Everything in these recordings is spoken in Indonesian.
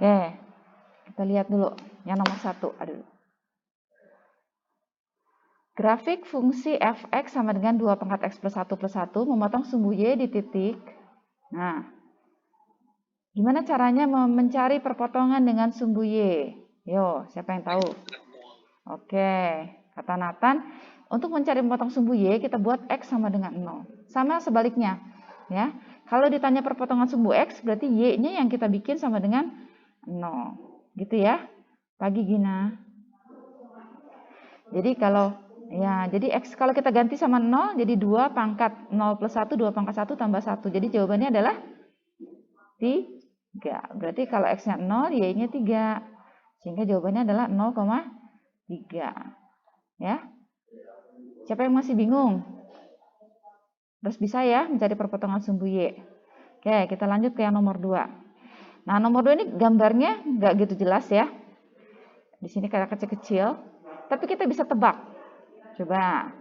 Oke, kita lihat dulu yang nomor 1. Aduh. Grafik fungsi fx sama dengan 2 pangkat x plus 1 memotong sumbu y di titik. Nah, gimana caranya mencari perpotongan dengan sumbu y? Yo, siapa yang tahu? Oke, kata Nathan, untuk mencari memotong sumbu y, kita buat x sama dengan 0. Sama sebaliknya, ya. Kalau ditanya perpotongan sumbu x, berarti y-nya yang kita bikin sama dengan 0. Gitu ya. Pagi Gina. Jadi jadi x kalau kita ganti sama 0, jadi 2 pangkat 0 plus 1, 2 pangkat 1 tambah 1. Jadi jawabannya adalah 3. Berarti kalau x-nya 0, y-nya 3. Sehingga jawabannya adalah 0,3. Ya. Siapa yang masih bingung? Terus bisa ya mencari perpotongan sumbu y. Oke, kita lanjut ke yang nomor 2. Nah, nomor 2 ini gambarnya nggak gitu jelas ya. Di sini kayak kecil-kecil, tapi kita bisa tebak. Coba.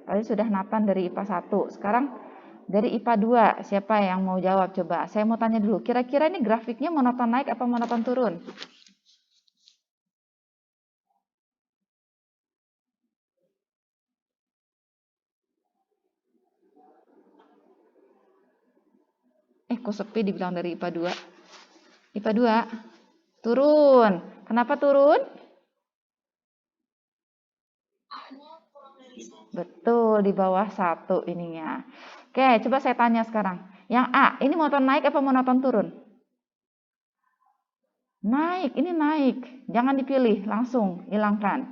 Tadi sudah Nathan dari IPA 1. Sekarang dari IPA 2, siapa yang mau jawab? Coba, saya mau tanya dulu. Kira-kira ini grafiknya monoton naik apa monoton turun? Kok sepi dibilang dari IPA 2? IPA 2, turun. Kenapa turun? Betul, di bawah 1 ininya. Oke, coba saya tanya sekarang. Yang A, ini monoton naik apa monoton turun? Naik, ini naik. Jangan dipilih, langsung hilangkan.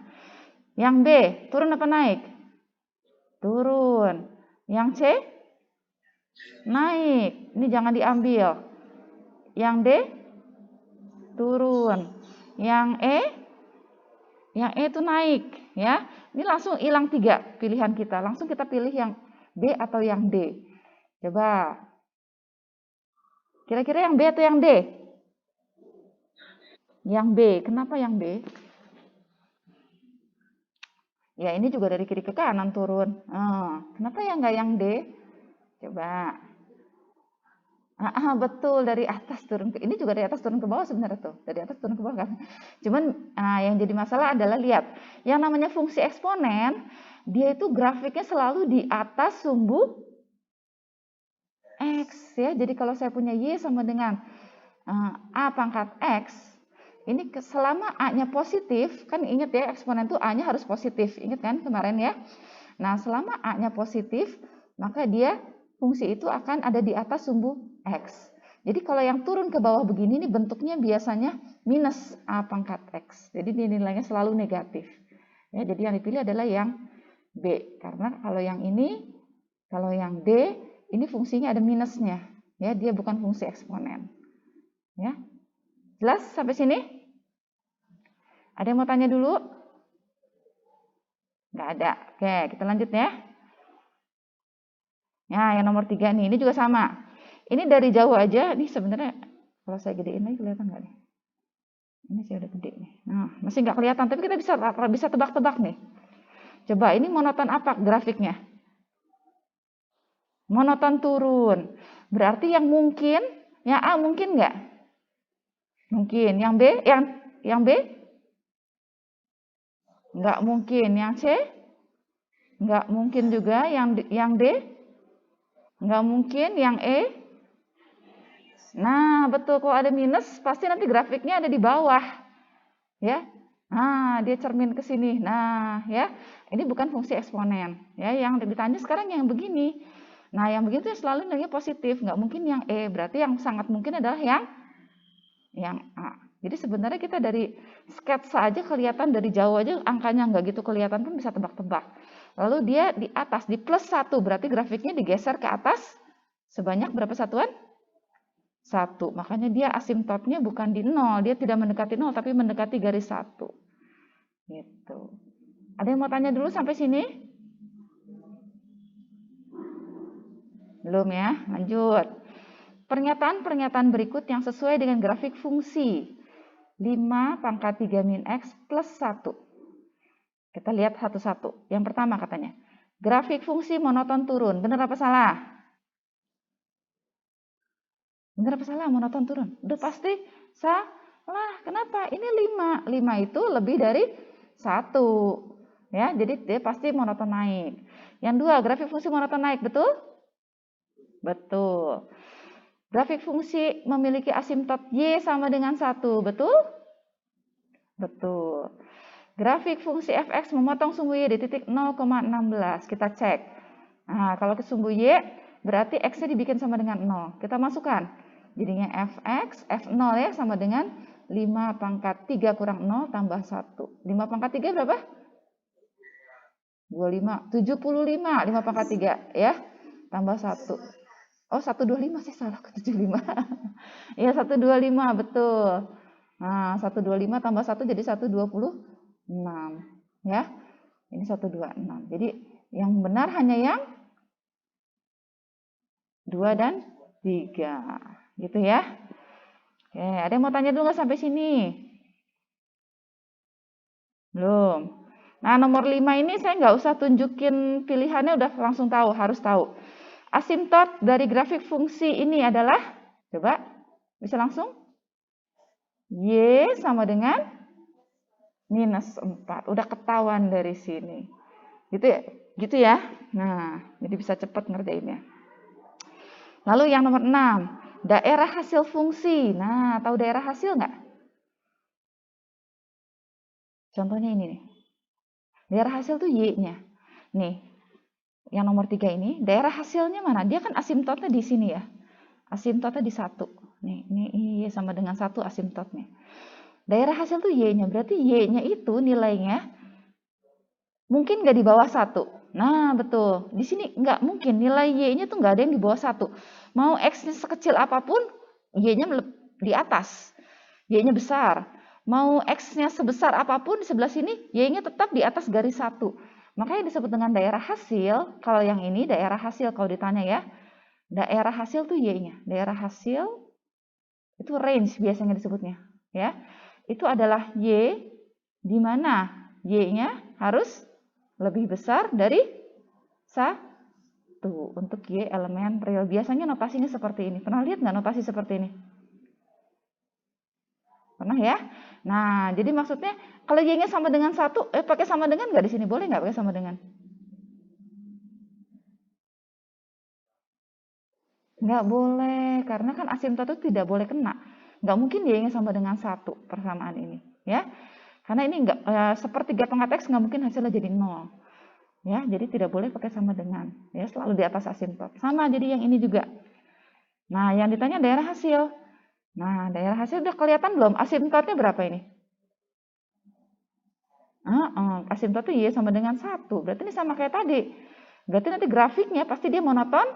Yang B, turun apa naik? Turun. Yang C, naik. Ini jangan diambil. Yang D, turun. Yang E itu naik. Ya, ini langsung hilang 3 pilihan kita. Langsung kita pilih yang B atau yang D. Coba. Kira-kira yang B atau yang D? Yang B. Kenapa yang B? Ya, ini juga dari kiri ke kanan turun. Kenapa ya nggak yang D? Coba. Betul, dari atas turun ke, ini juga dari atas turun ke bawah sebenarnya tuh. Dari atas turun ke bawah kan. Cuman yang jadi masalah adalah lihat, yang namanya fungsi eksponen, dia itu grafiknya selalu di atas sumbu X ya. Jadi kalau saya punya Y sama dengan A pangkat X, ini selama A-nya positif, kan ingat ya eksponen tuh A-nya harus positif. Ingat kan kemarin ya? Nah, selama A-nya positif, maka dia fungsi itu akan ada di atas sumbu X. Jadi kalau yang turun ke bawah begini, ini bentuknya biasanya minus A pangkat X. Jadi nilainya selalu negatif. Ya, jadi yang dipilih adalah yang B. Karena kalau yang ini, kalau yang D, ini fungsinya ada minusnya. Ya, dia bukan fungsi eksponen. Ya, jelas sampai sini? Ada yang mau tanya dulu? Nggak ada. Oke, kita lanjut ya. Nah, yang nomor 3 nih, ini juga sama. Ini dari jauh aja, nih sebenarnya kalau saya gedein lagi kelihatan nggak nih? Ini saya udah gede nih. Nah, masih nggak kelihatan, tapi kita bisa tebak-tebak nih. Coba, ini monoton apa grafiknya? Monoton turun. Berarti yang mungkin, yang A mungkin nggak? Mungkin. Yang B, yang B? Nggak mungkin. Yang C? Nggak mungkin juga. Yang D? Nggak mungkin. Yang E? Nah, betul. Kalau ada minus, pasti nanti grafiknya ada di bawah. Ya. Nah, dia cermin ke sini. Nah, ya. Ini bukan fungsi eksponen. Ya, yang ditanya sekarang yang begini. Nah, yang begitu selalu nilainya positif. Nggak mungkin yang E. Berarti yang sangat mungkin adalah yang A. Jadi sebenarnya kita dari sketsa aja kelihatan, dari jauh aja angkanya nggak gitu kelihatan pun bisa tebak-tebak. Lalu dia di atas, di plus 1, berarti grafiknya digeser ke atas sebanyak berapa satuan? 1. Makanya dia asimptotnya bukan di 0, dia tidak mendekati 0 tapi mendekati garis 1. Gitu. Ada yang mau tanya dulu sampai sini? Belum ya? Lanjut. Pernyataan-pernyataan berikut yang sesuai dengan grafik fungsi 5 pangkat 3 min X plus 1. Kita lihat satu-satu. Yang pertama katanya, grafik fungsi monoton turun. Benar apa salah? Benar apa salah monoton turun? Udah pasti Lah, kenapa? Ini 5. 5 itu lebih dari 1. Ya, jadi dia pasti monoton naik. Yang 2, grafik fungsi monoton naik, betul? Betul. Grafik fungsi memiliki asimtot Y sama dengan 1, betul? Betul. Grafik fungsi fx memotong sumbu Y di titik 0,16. Kita cek. Nah, kalau ke sumbu Y, berarti x-nya dibikin sama dengan 0. Kita masukkan. Jadinya fx, f0 ya, sama dengan 5 pangkat 3 kurang 0 tambah 1. 5 pangkat 3 berapa? 25. 75. 5 pangkat 3 ya, tambah 1. Oh, 125 sih, salah ke 75. Ya, 125, betul. Nah, 125 tambah 1 jadi 126. Ya, ini 126. Jadi, yang benar hanya yang 2 dan 3. Gitu ya. Oke, ada yang mau tanya dulu nggak sampai sini? Belum. Nah, nomor 5 ini saya nggak usah tunjukin pilihannya, udah langsung tahu, harus tahu. Asimtot dari grafik fungsi ini adalah, coba, bisa langsung? Y sama dengan minus 4. Udah ketahuan dari sini. Gitu ya? Gitu ya? Nah, jadi bisa cepat ngerjainnya. Lalu yang nomor 6, daerah hasil fungsi. Nah, tahu daerah hasil nggak? Contohnya ini nih. Daerah hasil tuh Y-nya. Nih, yang nomor 3 ini, daerah hasilnya mana? Dia kan asimtotnya di sini ya. Asimtotnya di 1. Nih, ini Y sama dengan 1 asimtotnya. Daerah hasil tuh Y-nya. Berarti Y-nya itu nilainya mungkin nggak di bawah 1. Nah, betul. Di sini nggak mungkin. Nilai Y-nya tuh nggak ada yang di bawah 1. Mau X-nya sekecil apapun, Y-nya di atas. Y-nya besar. Mau X-nya sebesar apapun, di sebelah sini, Y-nya tetap di atas garis 1. Makanya disebut dengan daerah hasil. Kalau yang ini daerah hasil, kalau ditanya ya. Daerah hasil tuh Y-nya. Daerah hasil, itu range biasanya disebutnya. Ya, itu adalah Y, di mana Y-nya harus lebih besar dari 1 untuk Y elemen real. Biasanya notasinya seperti ini. Pernah lihat nggak notasi seperti ini? Pernah ya? Nah, jadi maksudnya kalau Y-nya sama dengan 1, pakai sama dengan nggak di sini? Boleh nggak pakai sama dengan? Nggak boleh, karena kan asimtot itu tidak boleh kena. Nggak mungkin Y-nya sama dengan 1 persamaan ini. Ya, karena ini nggak sepertiga pangkat X nggak mungkin hasilnya jadi 0. Ya, jadi tidak boleh pakai sama dengan. Ya, selalu di atas asimtot. Sama, jadi yang ini juga. Nah, yang ditanya daerah hasil. Nah, daerah hasil udah kelihatan belum? Asimtotnya berapa ini? Asimtotnya Y sama dengan 1. Berarti ini sama kayak tadi. Berarti nanti grafiknya pasti dia monoton.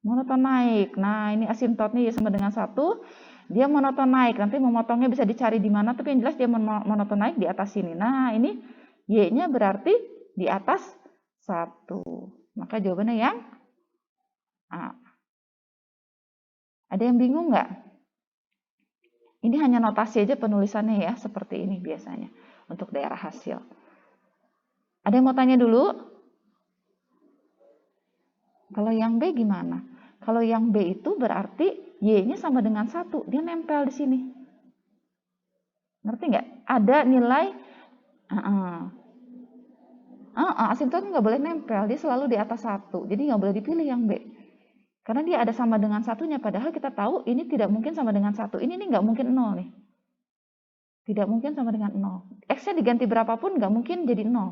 Monoton naik. Nah, ini asimtotnya Y sama dengan 1. Dia monoton naik. Nanti memotongnya bisa dicari di mana. Tapi yang jelas dia monoton naik di atas sini. Nah, ini Y-nya berarti di atas 1. Maka jawabannya yang A. Ada yang bingung nggak? Ini hanya notasi aja penulisannya ya, seperti ini biasanya untuk daerah hasil. Ada yang mau tanya dulu? Kalau yang B gimana? Kalau yang B itu berarti Y-nya sama dengan 1, dia nempel di sini. Ngerti nggak? Ada nilai asimtot nggak boleh nempel, dia selalu di atas 1. Jadi nggak boleh dipilih yang B. Karena dia ada sama dengan 1-nya, padahal kita tahu ini tidak mungkin sama dengan 1. Ini nih nggak mungkin 0 nih. Tidak mungkin sama dengan 0. X-nya diganti berapapun nggak mungkin jadi 0.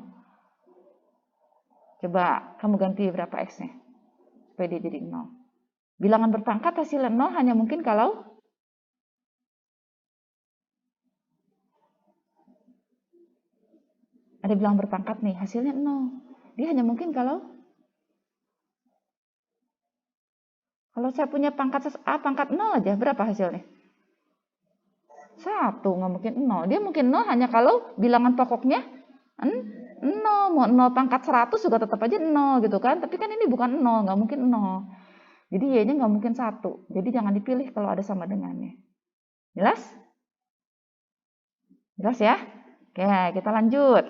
Coba kamu ganti berapa X-nya supaya dia jadi 0. Bilangan berpangkat hasilnya 0 hanya mungkin kalau ada bilangan berpangkat nih, hasilnya 0. Dia hanya mungkin kalau saya punya pangkat A, pangkat 0 aja, berapa hasilnya? 1, nggak mungkin 0. Dia mungkin 0 hanya kalau bilangan pokoknya 0. Mau 0 pangkat 100 juga tetap aja 0 gitu kan. Tapi kan ini bukan 0, nggak mungkin 0. Jadi Y-nya nggak mungkin 1. Jadi jangan dipilih kalau ada sama dengannya. Jelas? Jelas ya? Oke, kita lanjut.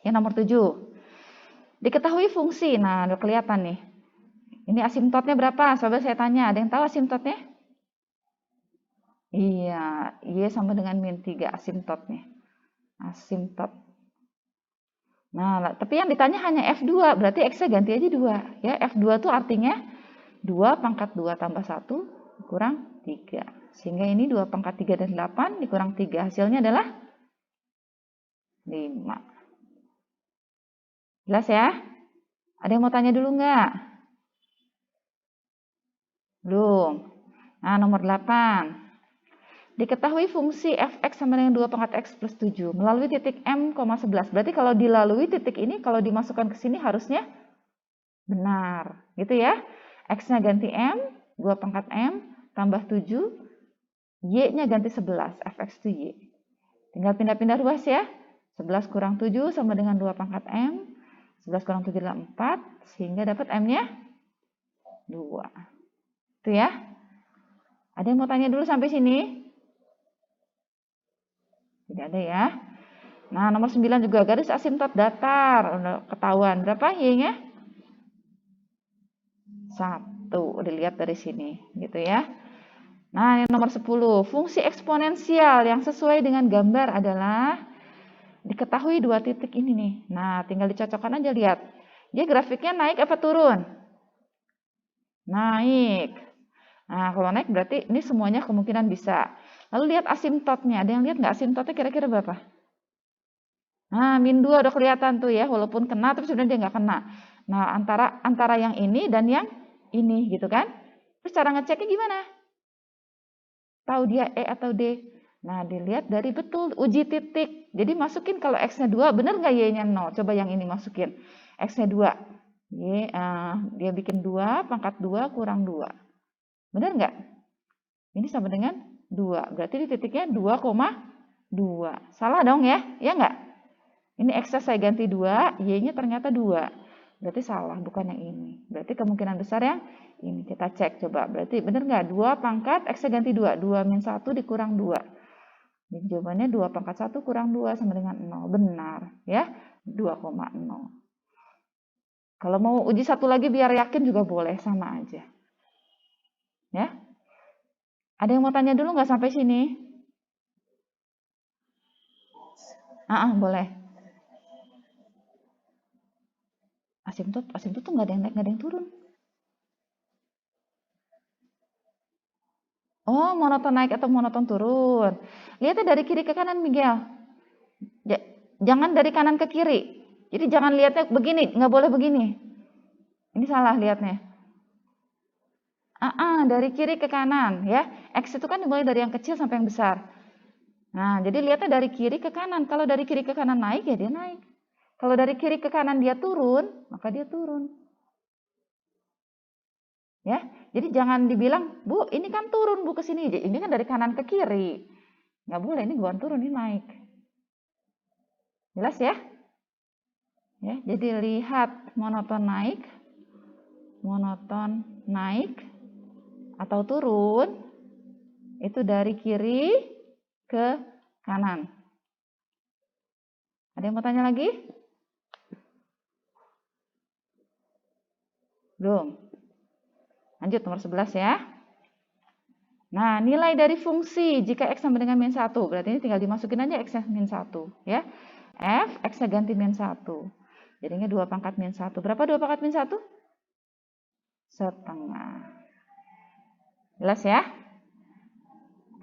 Yang nomor 7. Diketahui fungsi. Nah, udah kelihatan nih. Ini asimtotnya berapa? Coba saya tanya. Ada yang tahu asimtotnya? Iya, Y sama dengan min 3 asimtot nih. Asimtot. Nah, tapi yang ditanya hanya F2, berarti X-nya ganti aja 2. Ya, F2 tuh artinya 2 pangkat 2 tambah 1 kurang 3. Sehingga ini 2 pangkat 3 dan 8 dikurang 3. Hasilnya adalah 5. Jelas ya? Ada yang mau tanya dulu nggak? Belum. Nah, nomor 8. Diketahui fungsi fx sama dengan 2 pangkat x plus 7 melalui titik m, 11. Berarti kalau dilalui titik ini, kalau dimasukkan ke sini harusnya benar. Gitu ya. X-nya ganti m, 2 pangkat m, tambah 7. Y-nya ganti 11, fx itu y. Tinggal pindah-pindah ruas ya. 11 kurang 7 sama dengan 2 pangkat m. 11 kurang 7 adalah 4. Sehingga dapat m-nya 2. Itu ya. Ada yang mau tanya dulu sampai sini? Tidak ada ya. Nah, nomor 9 juga garis asimtot datar. Udah ketahuan. Berapa Y-nya? 1. Udah lihat dari sini. Gitu ya. Nah, yang nomor 10. Fungsi eksponensial yang sesuai dengan gambar adalah diketahui 2 titik ini nih. Nah, tinggal dicocokkan aja lihat. Dia grafiknya naik apa turun? Naik. Nah, kalau naik berarti ini semuanya kemungkinan bisa. Lalu lihat asimtotnya. Ada yang lihat nggak asimtotnya kira-kira berapa? Nah, min 2 udah kelihatan tuh ya, walaupun kena tapi sebenarnya dia nggak kena. Nah, antara yang ini dan yang ini gitu kan. Terus cara ngeceknya gimana? Tahu dia E atau D? Nah, dilihat dari betul uji titik. Jadi masukin kalau X-nya 2, benar nggak Y-nya 0? Coba yang ini masukin. X-nya 2. Dia bikin 2, pangkat 2 kurang 2. Benar nggak? Ini sama dengan 2. Berarti di titiknya 2,2. Salah dong ya? Ya nggak? Ini X-nya saya ganti 2, Y-nya ternyata 2. Berarti salah, bukan yang ini. Berarti kemungkinan besar yang ini. Kita cek coba. Berarti benar nggak? 2 pangkat, X-nya ganti 2. 2 min 1 dikurang 2. Jadi jawabannya 2 pangkat 1 kurang 2 sama dengan 0. Benar. Ya, 2,0. Kalau mau uji satu lagi biar yakin juga boleh. Sama aja. Ya. Ada yang mau tanya dulu nggak sampai sini? Boleh. Asimtot tuh nggak ada yang naik, nggak ada yang turun. Oh, monoton naik atau monoton turun. Lihatnya dari kiri ke kanan, Miguel. Jangan dari kanan ke kiri. Jadi jangan lihatnya begini, nggak boleh begini. Ini salah lihatnya. Dari kiri ke kanan ya. X itu kan dimulai dari yang kecil sampai yang besar. Nah, jadi lihatnya dari kiri ke kanan. Kalau dari kiri ke kanan naik, ya dia naik. Kalau dari kiri ke kanan dia turun, maka dia turun. Ya, jadi jangan dibilang, Bu, ini kan turun, Bu, ke sini. Ini kan dari kanan ke kiri. Nggak boleh, ini bukan turun, ini naik. Jelas ya? Ya, jadi lihat monoton naik atau turun itu dari kiri ke kanan. Ada yang mau tanya lagi? Belum. Lanjut nomor 11 ya. Nah, nilai dari fungsi jika X sama dengan min 1. Berarti ini tinggal dimasukin aja X-nya min 1. Ya. F, X-nya ganti min 1. Jadinya 2 pangkat min 1. Berapa 2 pangkat min 1? Setengah. Jelas ya?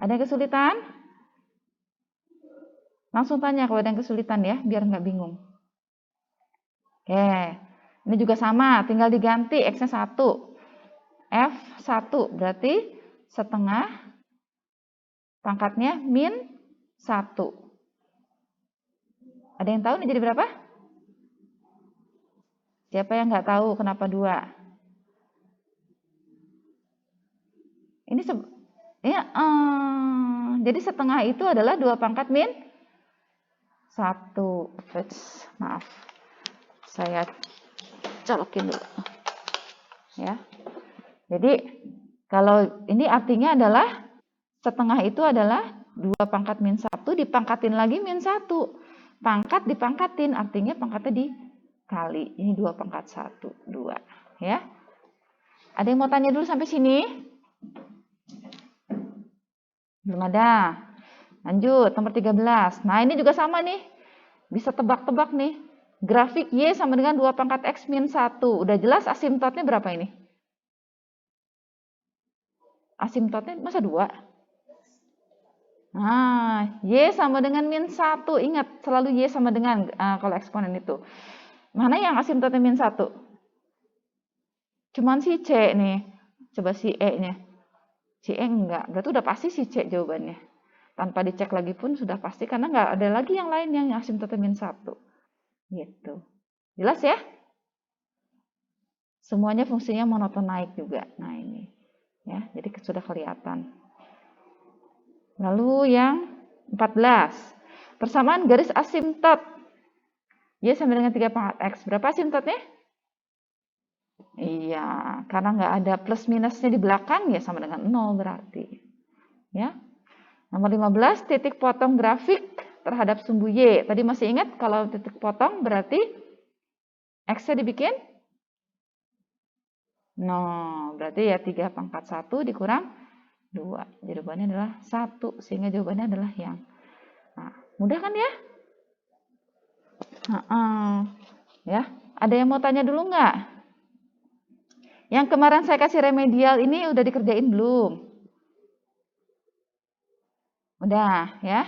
Ada yang kesulitan? Langsung tanya kalau ada yang kesulitan ya, biar nggak bingung. Oke. Ini juga sama, tinggal diganti X-nya 1. F1 berarti setengah pangkatnya min 1. Ada yang tahu nih jadi berapa? Siapa yang nggak tahu kenapa 2? Ini jadi setengah itu adalah 2 pangkat min 1. Maaf. Saya colokin dulu. Ya. Jadi kalau ini artinya adalah setengah itu adalah 2 pangkat min 1 dipangkatin lagi min 1. Pangkat dipangkatin artinya pangkatnya dikali. Ini 2 pangkat 1, 2. Ya. Ada yang mau tanya dulu sampai sini? Belum ada. Lanjut, nomor 13. Nah, ini juga sama nih. Bisa tebak-tebak nih. Grafik Y sama dengan 2 pangkat X min 1. Udah jelas asimptotnya berapa ini? Asimptotnya masa 2? Nah, Y sama dengan min 1. Ingat, selalu Y sama dengan kalau eksponen itu. Mana yang asimptotnya min 1? Cuman si C nih. Coba si E-nya. Si E enggak. Berarti udah pasti si C jawabannya. Tanpa dicek lagi pun sudah pasti. Karena nggak ada lagi yang lain yang asimptotnya min 1. Gitu. Jelas ya? Semuanya fungsinya monoton naik juga. Nah ini. Ya, jadi sudah kelihatan. Lalu yang 14. Persamaan garis asimptot. Y sama dengan 3 pangkat X. Berapa asimptotnya? Iya, karena nggak ada plus minusnya di belakang, ya sama dengan 0 berarti. Ya. Nomor 15, titik potong grafik terhadap sumbu Y. Tadi masih ingat kalau titik potong berarti X-nya dibikin 0. Berarti ya 3 pangkat 1 dikurang 2. Jawabannya adalah 1. Sehingga jawabannya adalah yang. Nah, mudah kan ya? Ya, ada yang mau tanya dulu nggak? Yang kemarin saya kasih remedial ini udah dikerjain belum? Udah ya,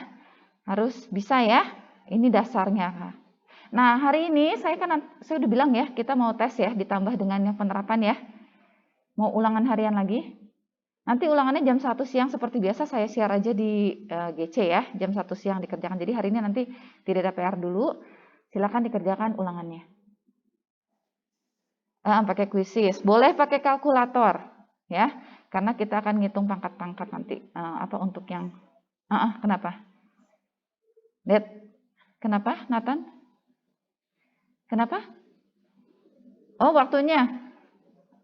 harus bisa ya. Ini dasarnya. Nah, hari ini saya udah bilang ya, kita mau tes ya, ditambah dengan yang penerapan ya. Mau ulangan harian lagi. Nanti ulangannya jam 1 siang seperti biasa saya share aja di GC ya, jam 1 siang dikerjakan. Jadi hari ini nanti tidak ada PR dulu, silakan dikerjakan ulangannya. Pakai kuisis, boleh pakai kalkulator ya, karena kita akan ngitung pangkat-pangkat nanti. Apa untuk yang kenapa? Lihat, kenapa Nathan? Kenapa? Oh, waktunya.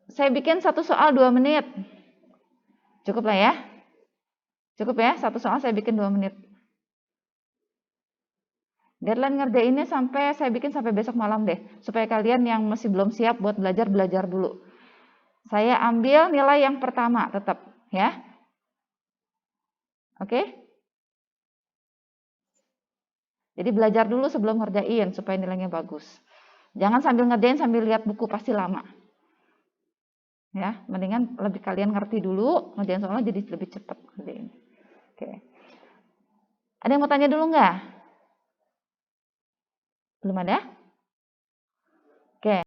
Saya bikin satu soal 2 menit. Cukup lah ya. Cukup ya, satu soal saya bikin 2 menit. Deadline ngerjainnya saya bikin sampai besok malam deh. Supaya kalian yang masih belum siap buat belajar dulu. Saya ambil nilai yang pertama tetap ya. Oke? Jadi belajar dulu sebelum ngerjain supaya nilainya bagus. Jangan sambil ngerjain sambil lihat buku, pasti lama. Ya, mendingan lebih kalian ngerti dulu, ngerjain soalnya jadi lebih cepat ngerjain. Oke. Ada yang mau tanya dulu nggak? Belum ada? Oke.